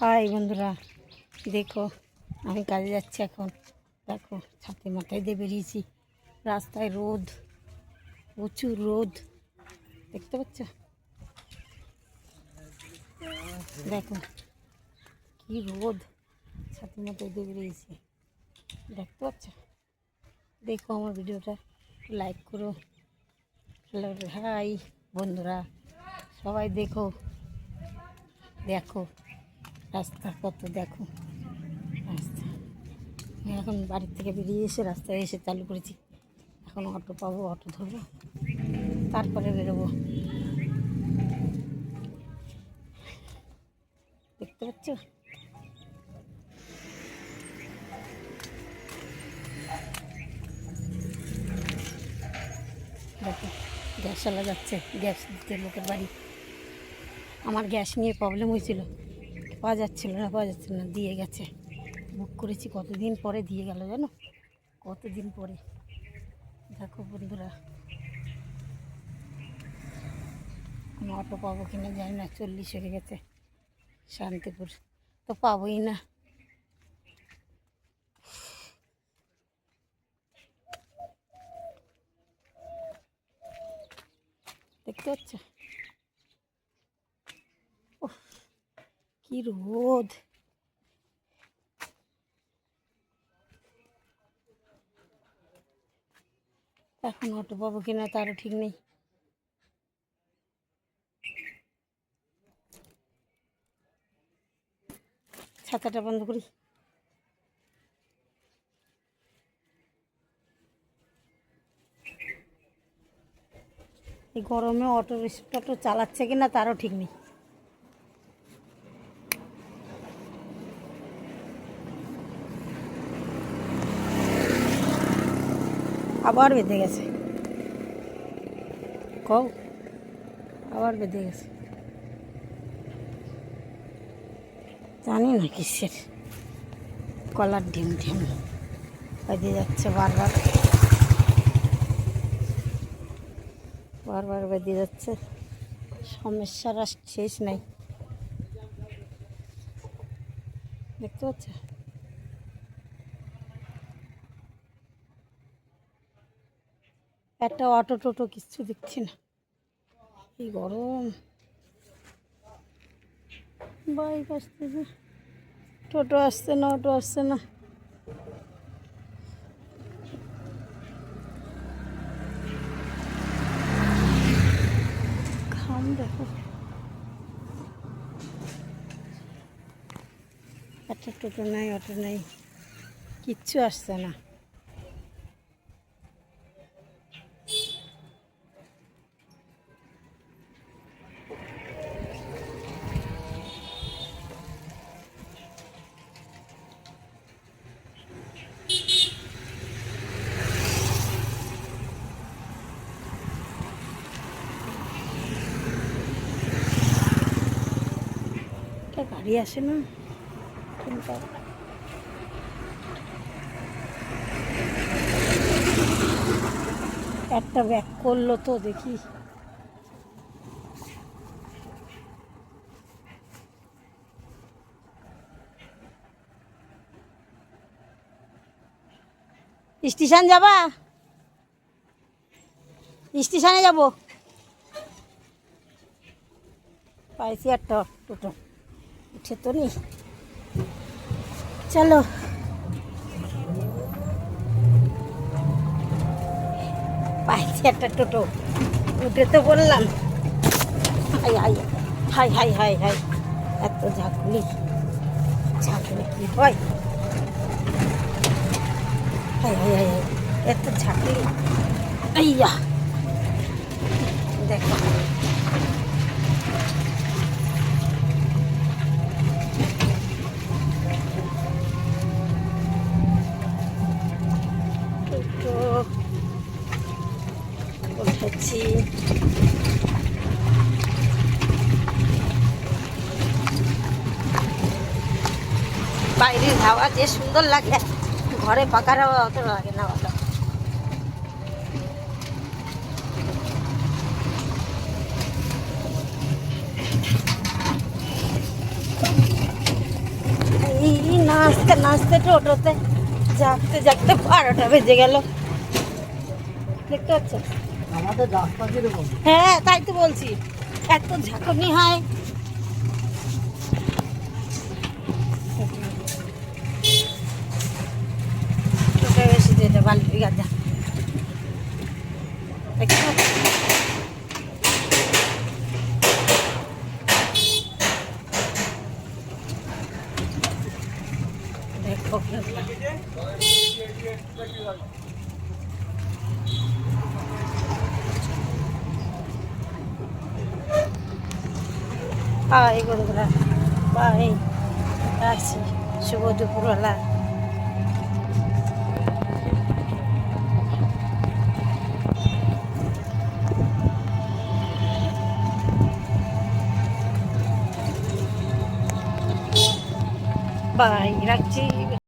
High বন্ধুরা, দেখো আমি কাজে যাচ্ছি এখন। দেখো ছাতি মাথায় দিয়ে বেরিয়েছি, রাস্তায় রোদ, প্রচুর রোদ, দেখতে পাচ্ছ? দেখো কি রোদ, ছাতি মাথায় দিয়ে বেরিয়েছি, দেখতে পাচ্ছ? দেখো আমার ভিডিওটা লাইক করো। হাই বন্ধুরা, সবাই দেখো, দেখো রাস্তা কত, দেখো রাস্তা। এখন বাড়ির থেকে বেরিয়ে এসে রাস্তায় এসে চালু করেছি। এখন অটো পাবো, অটো ধরবো, তারপরে বেরোবো। দেখতে পাচ্ছ? দেখো গ্যাসওয়ালা যাচ্ছে, গ্যাস দিতে লোকের বাড়ি। আমার গ্যাস নিয়ে প্রবলেম হয়েছিল, পাওয়া যাচ্ছিল না, দিয়ে গেছে। বুক করেছি, কতদিন পরে দিয়ে গেল জানো, কতদিন পরে। দেখো বন্ধুরা, আমি অটো পাবো কিনা জানি না, 40 হয়ে গেছে শান্তিপুর, তো পাবোই না। দেখতে পাচ্ছ কি রোদ, এখন অটো পাবো কিনা তারও ঠিক নেই। ছাতাটা বন্ধ করি। এই গরমে টোটো চালাচ্ছে কিনা তারও ঠিক নেই। আবার বেঁধে গেছে, কও আবার বেঁধে গেছে, জানি না কিসের, কলার ঢিম বেঁধে যাচ্ছে বারবার বেঁধে যাচ্ছে। সমস্যার আর শেষ নাই, দেখতে পাচ্ছ? একটা অটো টোটো কিচ্ছু দেখছি না, এই গরম। বাইক আসতেছে, টোটো আসছে না, অটো আসছে না। ঘাম দেখো, একটা টোটো নাই, অটো নাই, কিচ্ছু আসছে না। গাড়ি আসে না, একটা ব্যাক করলো তো, দেখি স্টেশন যাবা, স্টেশনে যাব, পাইছি একটা টোটো, উঠে তো নি, চলো পাইছি একটা টোটো, উঠে তো বললাম। High high high high high high, এত ঝাঁকুনি কি হয়, হাই হাই হাই হাই, এত ঝাঁকুনি। আইয়া দেখো, উঠেছি, বাইরের হাওয়া যে সুন্দর লাগে, ঘরে পাকার হাওয়া অত লাগে না ভালো। নাচতে নাচতে টোটোতে জাগতে জাগতে 12টা বেজে গেল। দেখতে পাচ্ছ আমাদের রাস্তা কিরকম? হ্যাঁ তাই তো বলছি, এত ঝাঁকুনি হয়। টোটো এসে যেটা বালির গাদা দেখতে পাচ্ছ? দেখো হাই বন্ধুরা, বাই, রাখছি। শুভ দুপুরবেলা। বাই, রাখছি।